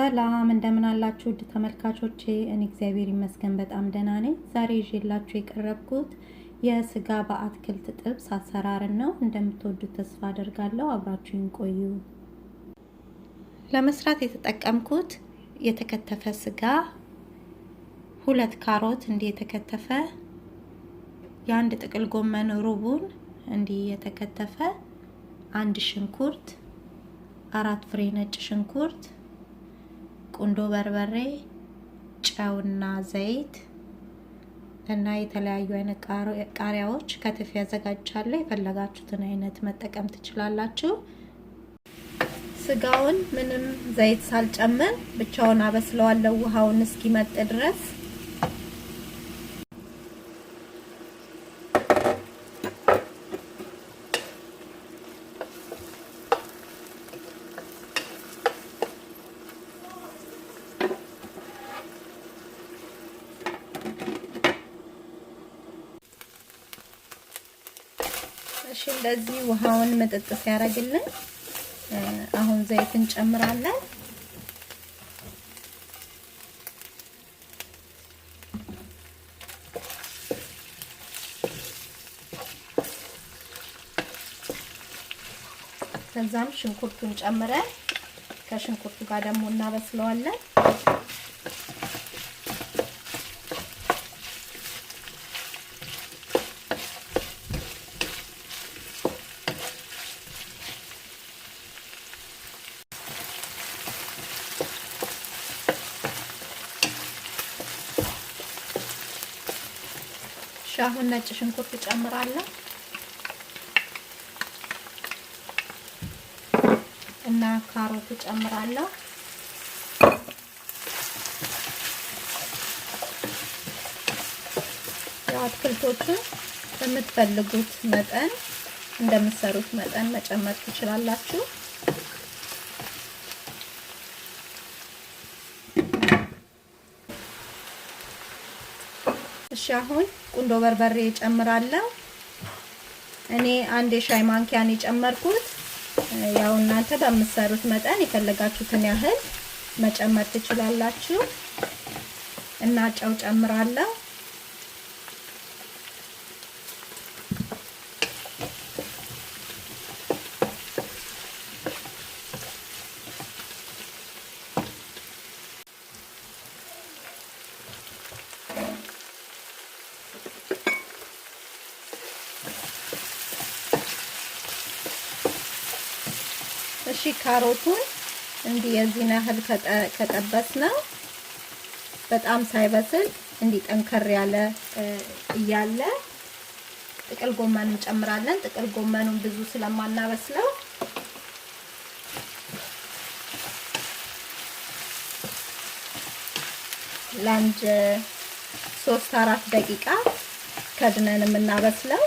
ሰላም እንደምን አላችሁ ውድ ተመልካቾቼ? እኔ እግዚአብሔር ይመስገን በጣም ደህና ነኝ። ዛሬ ይዤላችሁ የቀረብኩት የስጋ በአትክልት ጥብስ አሰራር ነው። እንደምትወዱት ተስፋ አደርጋለሁ። አብራችሁን ቆዩ። ለመስራት የተጠቀምኩት የተከተፈ ስጋ፣ 2 ካሮት እንዲህ የተከተፈ፣ የአንድ ጥቅል ጎመን ሩቡን እንዲህ የተከተፈ፣ 1 ሽንኩርት፣ 4 ፍሬ ነጭ ሽንኩርት፣ ቁንዶ በርበሬ፣ ጨውና ዘይት እና የተለያዩ አይነት ቃሪያዎች ከትፍ ያዘጋጃለሁ። የፈለጋችሁትን አይነት መጠቀም ትችላላችሁ። ስጋውን ምንም ዘይት ሳልጨምር ብቻውን አበስለዋለሁ ውሃውን እስኪመጥ ድረስ። እሺ እንደዚህ ውሃውን መጠጥ ሲያደርግልን አሁን ዘይት እንጨምራለን። ከዛም ሽንኩርቱን ጨምረን ከሽንኩርቱ ጋር ደግሞ እናበስለዋለን። አሁን ነጭ ሽንኩርት ጨምራለሁ እና ካሮት ጨምራለሁ። አትክልቶቹን በምትፈልጉት መጠን እንደምትሰሩት መጠን መጨመር ትችላላችሁ። እሺ አሁን ቁንዶ በርበሬ ጨምራለሁ። እኔ 1 የሻይ ማንኪያን የጨመርኩት፣ ያው እናንተ በምትሰሩት መጠን የፈለጋችሁትን ያህል መጨመር ትችላላችሁ። እና ጨው ጨምራለሁ። እሺ ካሮቱን እንዲህ የዚህን ያህል ከጠበስነው በጣም ሳይበስል እንዲህ ጠንከር ያለ እያለ ጥቅል ጎመን እንጨምራለን። ጥቅል ጎመኑን ብዙ ስለማናበስለው ለአንድ 3-4 ደቂቃ ከድነን የምናበስለው።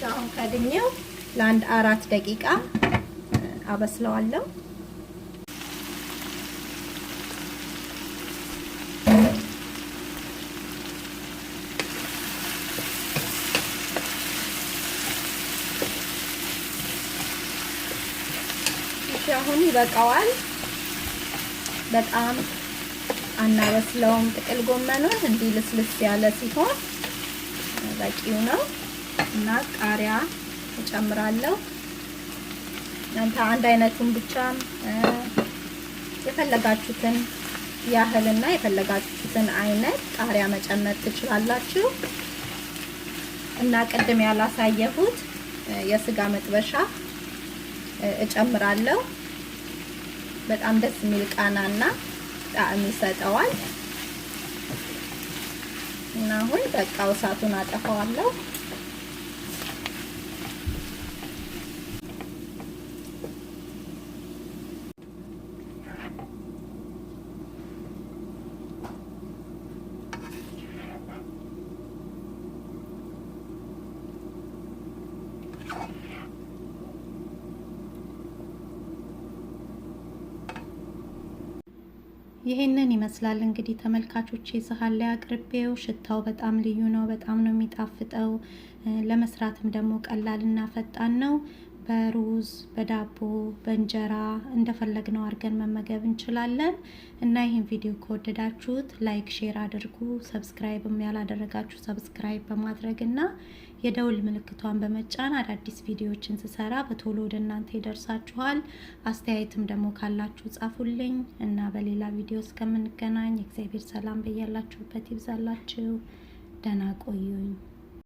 አሁን ከድኜው ለአንድ 4 ደቂቃ አበስለዋለሁ። እሺ አሁን ይበቃዋል። በጣም አናበስለውም። ጥቅል ጎመኑን እንዲህ ልስልስ ያለ ሲሆን በቂው ነው። እና ቃሪያ እጨምራለሁ። እናንተ አንድ አይነቱን ብቻ የፈለጋችሁትን ያህልና የፈለጋችሁትን አይነት ቃሪያ መጨመር ትችላላችሁ። እና ቅድም ያላሳየሁት የስጋ መጥበሻ እጨምራለሁ። በጣም ደስ የሚል ቃናና ጣዕም ይሰጠዋል። እና አሁን በቃ እሳቱን አጠፋዋለሁ። ይሄንን ይመስላል እንግዲህ ተመልካቾቼ ሰሃን ላይ አቅርቤው። ሽታው በጣም ልዩ ነው። በጣም ነው የሚጣፍጠው። ለመስራትም ደግሞ ቀላልና ፈጣን ነው። በሩዝ በዳቦ በእንጀራ እንደፈለግነው አድርገን መመገብ እንችላለን። እና ይሄን ቪዲዮ ከወደዳችሁት ላይክ ሼር አድርጉ። ሰብስክራይብም ያላደረጋችሁ ሰብስክራይብ በማድረግና የደውል ምልክቷን በመጫን አዳዲስ ቪዲዮዎችን ስሰራ በቶሎ ወደ እናንተ ይደርሳችኋል። አስተያየትም ደግሞ ካላችሁ ጻፉልኝ እና በሌላ ቪዲዮ እስከምንገናኝ እግዚአብሔር ሰላም በያላችሁበት ይብዛላችሁ። ደህና ቆዩኝ።